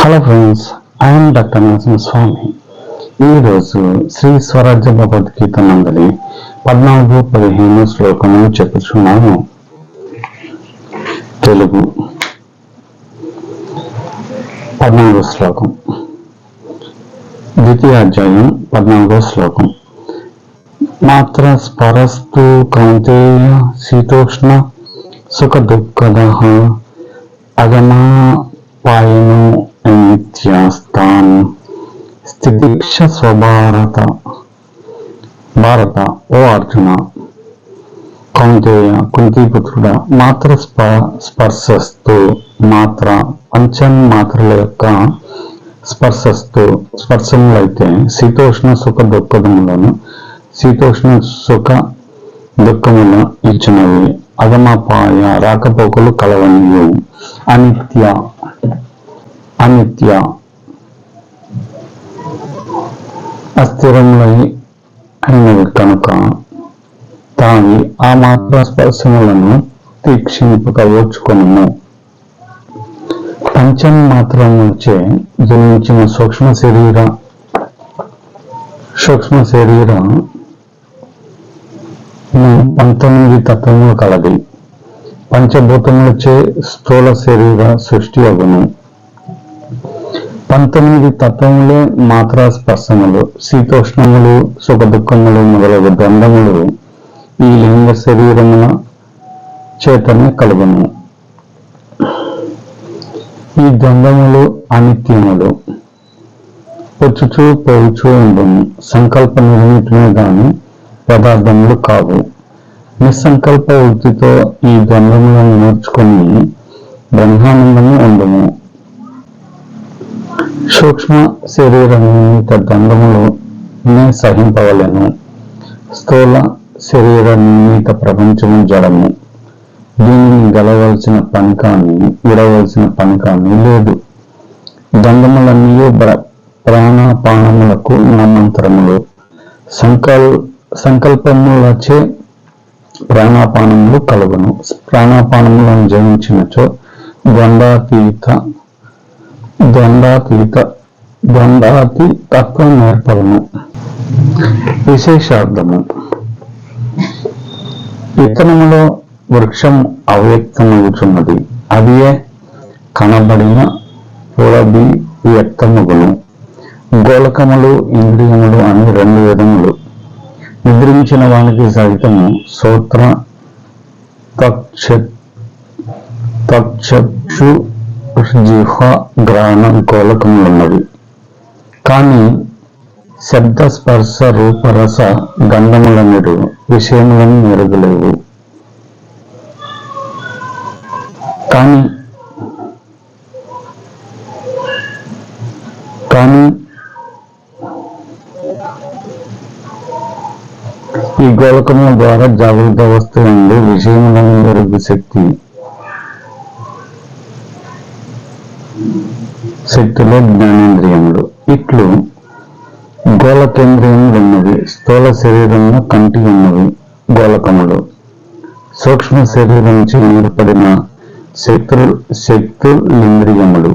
Hello friends, I'm doctor Narasimhaswamy. ఈరోజు శ్రీ స్వరాజ్య భగవద్గీత నందలి 14-15 శ్లోకము చెప్పుచున్నాను. తెలుగు 14వ శ్లోకం, ద్వితీయాధ్యాయం 14వ శ్లోకం. మాత్ర స్పరస్తు కౌంతేయ శీతోష్ణ సుఖ దుఃఖదః అగమాపాయనో నిత్యాస్తాన్ స్థితిక్ష స్వభారత. భారత, ఓ అర్జున, కౌంతేయ కుంతీపుత్రుడ, మాత్ర స్పర్శస్తు మాత్ర పంచన్మాత్రల యొక్క స్పర్శములైతే శీతోష్ణ సుఖ దుఃఖములను శీతోష్ణ సుఖ దుఃఖములు ఇచ్చినవి, అగమపాయ రాకపోకలు కలవనియు, అనిత్య అస్థిరములై అయినవి కనుక తావి ఆ మాత్ర స్పర్శములను తీక్షింపక ఓర్చుకొనుము. పంచన్మాత్రములచే జన్మించిన సూక్ష్మ శరీర 19 తత్వములు కలది. పంచభూతములచే స్థూల శరీర సృష్టి అగును. 19 తత్వములే మాత్రా స్పర్శములు, శీతోష్ణములు, సుఖ దుఃఖములు మొదలగు ద్వంద్వములు ఈ లింగ శరీరముల చేతనే కలుగును. ఈ ద్వంద్వములు అనిత్యములు, వచ్చుచూ పోవుచూ ఉండును. సంకల్ప నిర్మితమే గాని పదార్థములు కావు. నిస్సంకల్ప వృత్తితో ఈ ద్వంద్వములను నేర్చుకుని బ్రహ్మానందము ఉండుము. సూక్ష్మ శరీర నిర్మిత ద్వంద్వములు సహింపవలెను. స్థూల శరీర నిర్మిత ప్రపంచము జడము. దీనిని గెలవలసిన పని కానీ విడవలసిన పని కానీ లేదు. ద్వంద్వములన్నీ ప్రాణాపానములకు నామంతరములు. సంకల్పములచే ప్రాణాపానములు కలుగును. ప్రాణాపానములను జయించినచో ద్వంద్వాతి తత్వం ఏర్పడును. విశేషార్థము: విత్తనములో వృక్షం అవ్యక్తమగుచున్నది, అదియే కనబడిన పురబి వ్యక్తమగును. గోళకములు ఇంద్రియములు అని 2 విధములు. నిద్రించిన వానికి సహితము శ్రోత్ర తక్షు జిహ్వ గ్రహణ గోళకములున్నవి. కానీ శబ్ద స్పర్శ రూపరస గంధములన్నిటి విషయములను మెరుగులేవు. కానీ ఈ గోళకముల ద్వారా జాగ్రత్త వస్తువుండి విషయములను మెరుగు శక్తిలో జ్ఞానేంద్రియములు. ఇట్లు గోళకేంద్రియములు ఉన్నవి. స్థూల శరీరంలో కంటి ఉన్నవి గోళకములు. సూక్ష్మ శరీరం నుంచి ఏర్పడిన శక్తులింద్రియములు.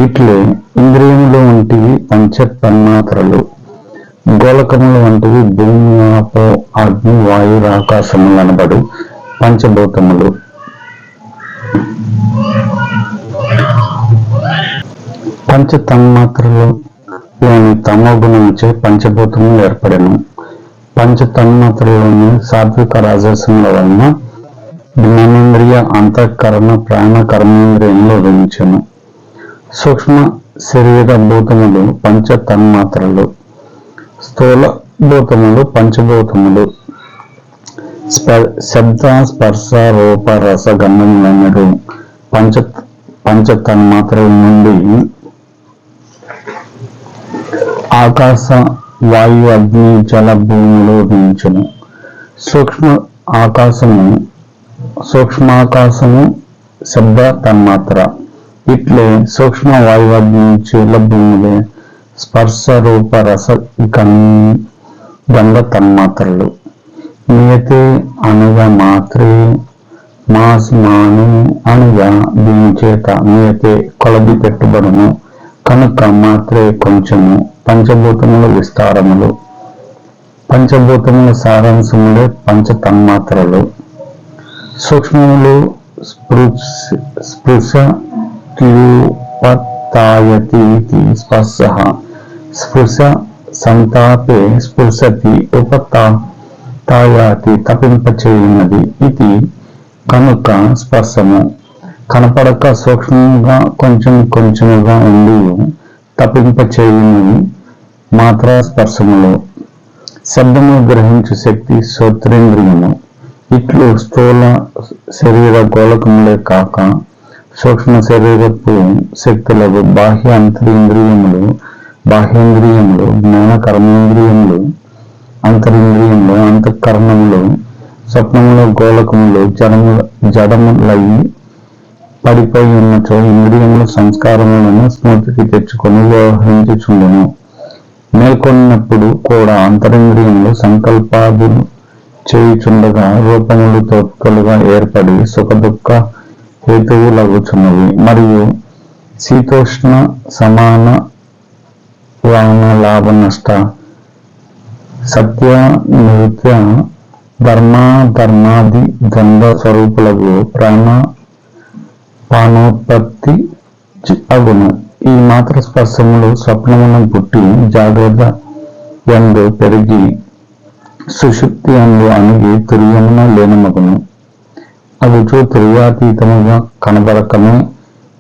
ఇట్లే ఇంద్రియములు వంటివి పంచ తన్మాత్రలు. గోళకములు వంటివి భూమి, ఆపో, అగ్ని, వాయు, ఆకాశములు అనబడు పంచభూతములు. పంచ తన్మాత్రలోని తమోగుణంచే పంచభూతములు ఏర్పడెను. పంచ తన్మాత్రలోని సాత్విక రాజసముల వలన జ్ఞానేంద్రియ అంతఃకరణ ప్రాణ కర్మేంద్రియములు ఉదయించెను. సూక్ష్మ శరీర భూతములు పంచ తన్మాత్రలు, స్థూల భూతములు పంచభూతములు. శబ్ద స్పర్శ రూప రస గంధములన్నడు పంచ తన్మాత్రల నుండి ఆకాశ, వాయు, అగ్ని, జల, భూములు ఉదయించును. సూక్ష్మాకాశము శబ్ద తన్మాత్ర. ఇట్లే సూక్ష్మ వాయు, అగ్ని, జల, భూములే స్పర్శ రూప రస గంధ తన్మాత్రలు. నియతే అనగా మాత్రే, మాస్ మాను అనగా దీని చేత నియతే కొలది పెట్టుబడును. కనుక మాత్రే కొంచెము పంచభూతముల విస్తారములు. పంచభూతముల సారాంశములే పంచ తన్మాత్రలు. సూక్ష్మములు స్పృశత్యుపతాయతి స్పర్శ. స్పృశ సంతాపే స్పృశతి ఉపతాయాతి తపింపచేయున్నది. ఇది కనుక స్పర్శము కనపడక సూక్ష్మంగా కొంచెం కొంచెముగా ఉండి తపింపచేయున్నది మాత్రా స్పర్శములు. శబ్దము గ్రహించు శక్తి శ్రోత్రేంద్రియము. ఇట్లు స్థూల శరీర గోళకములే కాక సూక్ష్మ శరీరపు శక్తులకు బాహ్య అంతరింద్రియములు, బాహ్యేంద్రియములు, జ్ఞాన కర్మేంద్రియములు, అంతరింద్రియములు, అంతఃకరణములు, స్వప్నములు, గోళకములు జడములయి పడిపోయి ఉన్నచో ఇంద్రియములు సంస్కారములను స్మృతికి తెచ్చుకొని వ్యవహరించుచుండును. మేల్కొన్నప్పుడు కూడా అంతరింద్రియములు సంకల్పాదులు చేయుచుండగా రూపములు తోట్కలుగా ఏర్పడి సుఖ దుఃఖ హేతువులగుచున్నవి. మరియు శీతోష్ణ సమాన వాన లాభ నష్ట సత్య నిత్య ధర్మాధర్మాది ద్వంద్వ స్వరూపులకు ప్రాణోత్పత్తి అగును. ఈ మాత్ర స్పర్శములు స్వప్నములను పుట్టి జాగ్రత్త యందు పెరిగి సుషుప్తి అందు అణిగి తుర్యమున లీనమగును. అగుచు తుర్యాతీతముగా కనబరకమే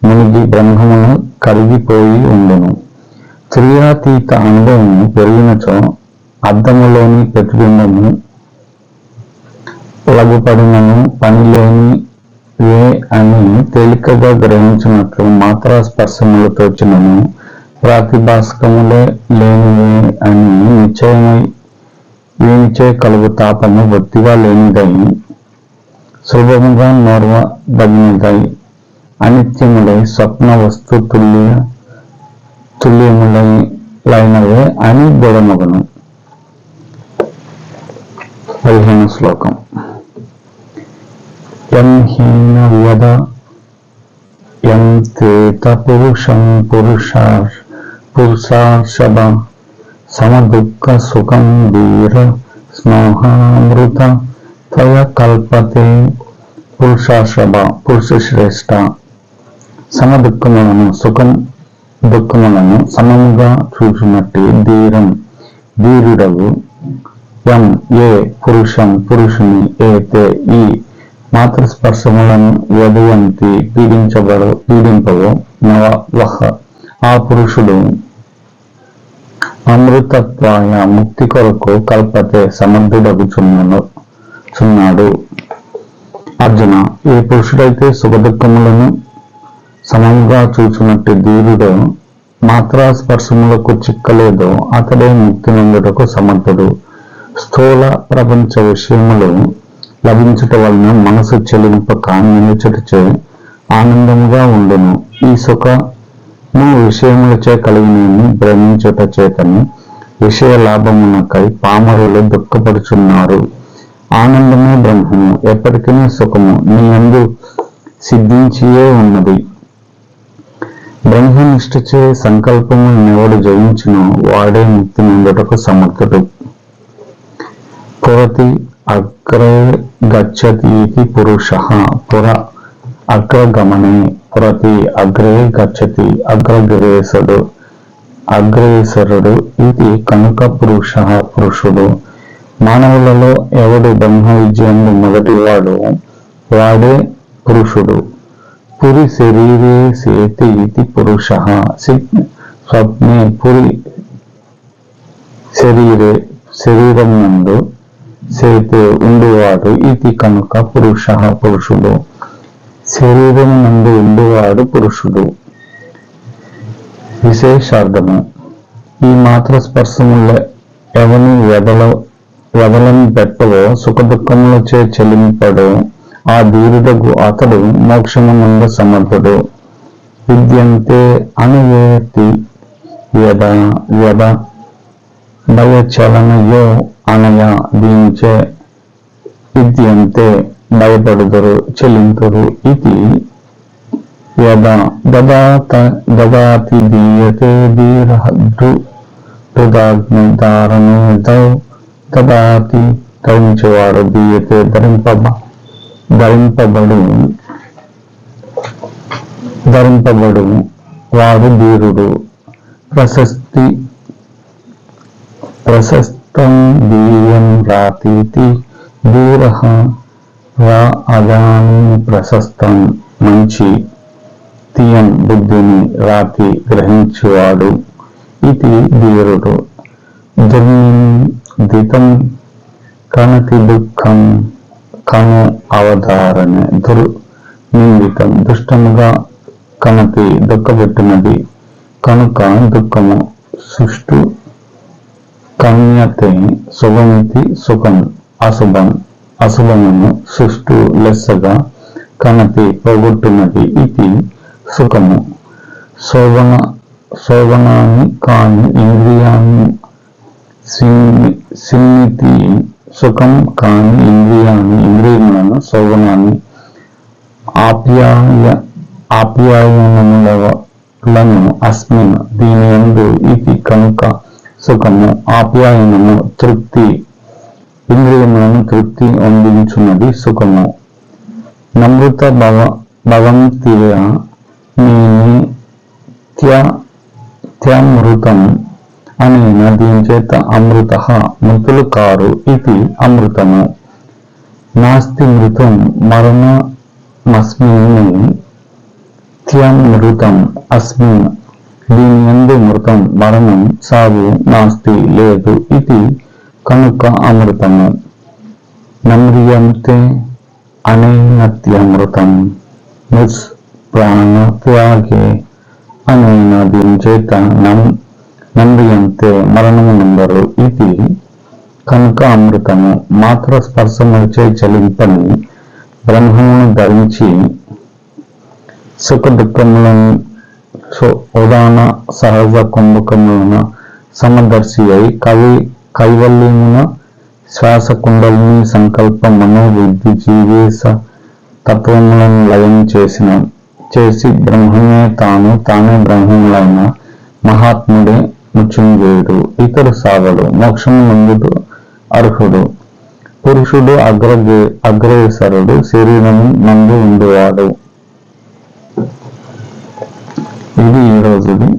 మునిగి బ్రహ్మమును కరిగిపోయి ఉండును. తుర్యాతీత అనుభవం పెరిగినచో అద్దములోని ప్రతిబింబము లఘుపడినను పనిలేని వే అని తేలికగా గ్రహించినట్లు మాత్రా స్పర్శములతో చిన్నను ప్రాతిభాస్కములే లేనివే అని నిశ్చయమై వీనిచే కలుగు తాపము బొత్తిగా లేనిదై సులభముగా నోర్వదగినదై అనిత్యములై స్వప్న వస్తు తుల్యములైనవే అని బోధమగును. 15వ శ్లోకం. యం హీన వ్యద యం తేత పురుషం పురుషార్షభ సమదుఃఖ సుఖం వీర స్నోహామృత త్వయ కల్పతే పురుషార్షభ. పురుషశ్రేష్ఠ సమదుఃఖములను సుఖం దుఃఖములను సమముగా చూచున్నట్టు ధీరుడగు యం ఏ పురుషం పురుషుని ఏతే ఈ మాతృస్పర్శములను యదయంతి పీడింపవో నవః ఆ పురుషుడు అమృతత్వాయ ముక్తి కొరకు కల్పతే సమర్థుడగుచున్నాడు. అర్జున, ఏ పురుషుడైతే సుఖదుఖములను సమముగా చూచున్నట్టు ధీరుడో మాత్రా స్పర్శములకు చిక్కలేదో అతడే ముక్తి నందుటకు సమర్థుడు. స్థూల ప్రపంచ విషయములు లభించుట వలన మనసు చెలింపక నిలుచుటచే ఆనందముగా ఉండును. ఈ సుఖము విషయములచే కలిగినని భ్రమించుట చేతని విషయ లాభమునకై పామరులు దుఃఖపడుచున్నారు. ఆనందమే బ్రహ్మము, ఎప్పటికీ సుఖము నీ యందు సిద్ధించియే ఉన్నది. బ్రహ్మనిష్ఠచే సంకల్పమును ఎవడు జయించునో వాడే ముక్తి నందుటకు సమర్థుడు. పురతి అగ్రే గచ్చతి ఇది పురుషః. పుర అగ్రగమనే పురతి అగ్రే గచ్చతి అగ్రేసరుడు ఇది కనుక పురుషుడు. మానవులలో ఎవడు బ్రహ్మ విద్యందు మొదటివాడు వాడే పురుషుడు. పురి శరీరే సేతి ఇది పురుషః. స్వప్నే పురి శరీరం నందు సేతే ఉండువాడు ఇది కనుక పురుషుడు. శరీరం నందు ఉండువాడు పురుషుడు. విశేషార్థము. ఈ మాత్ర స్పర్శముల ఎవని వెదలను పెట్టవో సుఖదుఖములచే చెలింపడో ఆ ధీరుడగు అతడు మోక్షమునందు సమర్థుడు. విద్యంతే అనుయేతి వ్యద భయచలనయో అనయ. దీనిచే విద్యంతే భయపడుదురు చెలింతురు. ఇది యదా దదాతి దీయతే ధృదాగ్నిధారణేదౌ దదాతి ధరించేవాడు దీయతే ధరింపబడు వాడు ధీరుడు. ప్రశస్తం దీయం రాతీతి ధీరః రా అదాని ప్రశస్తం మంచి తీయం బుద్ధిని రాతి గ్రహించేవాడు ఇది ధీరుడు. దుర్నిందితం కనతి దుఃఖం కను అవధారణ దుర్నిందితం దుష్టముగా కనతి దుఃఖపెట్టినది కనుక దుఃఖము సుష్టు కన్యతే శుభమితి సుఖం అశుభమును సుష్టు లెస్సగా కనతి పోగొట్టున్నది ఇది సుఖము. శోభనాన్ని కాని ఇంద్రియాన్ని సిన్నితి సుఖం కాని ఇంద్రియములను శోభనాన్ని ఆప్యాయనములను అస్మిన్ దీని యందు ఇది కనుక సుఖము. ఆప్యాయనము తృప్తి ఇంద్రియములను తృప్తి అందించున్నది సుఖము. నమృత భవంతియ నిత్యమృతం అనేన దీని చేత అమృత మృతులు కారు ఇది అమృతము. నాస్తి మృతం మరణమస్మిన్ నిత్యమృతం అస్మిన్ దీని యందు మృతం మరణం సాగు నాస్తి లేదు ఇది కనుక అమృతము. నమ్రియంతే అనైనత్యమృతం నిష్ప్రాణత్యాగే అనైన దీని చేత నమ్రియంతే మరణము నందరు ఇది కనుక అమృతము. మాత్ర స్పర్శముచే చలింపని బ్రహ్మమును ధరించి సుఖ దుఃఖములను ఉదాన సహజ కుంభకములను సమదర్శి అయి కైవల్యమున శ్వాస కుండలిని సంకల్ప మనోబుద్ధి జీవేశ తత్వములను లయం చేసి బ్రహ్మమే తానే బ్రహ్మములైన మహాత్ముడే మృత్యుంజయుడు. ఇతడు సాగడు మోక్షము నందుడు అర్హుడు. పురుషుడు అగ్రేసరుడు శరీరము నందు ఉండేవాడు. ఇది ఈ రోజుది.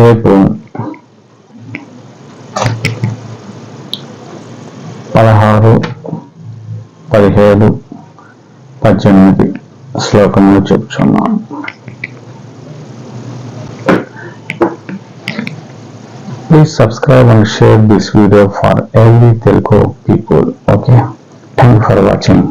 రేపు 16, 17, 18 శ్లోకములు చెప్తున్నాను. Please subscribe and share this video for every Telugu people. Okay, thank you for watching.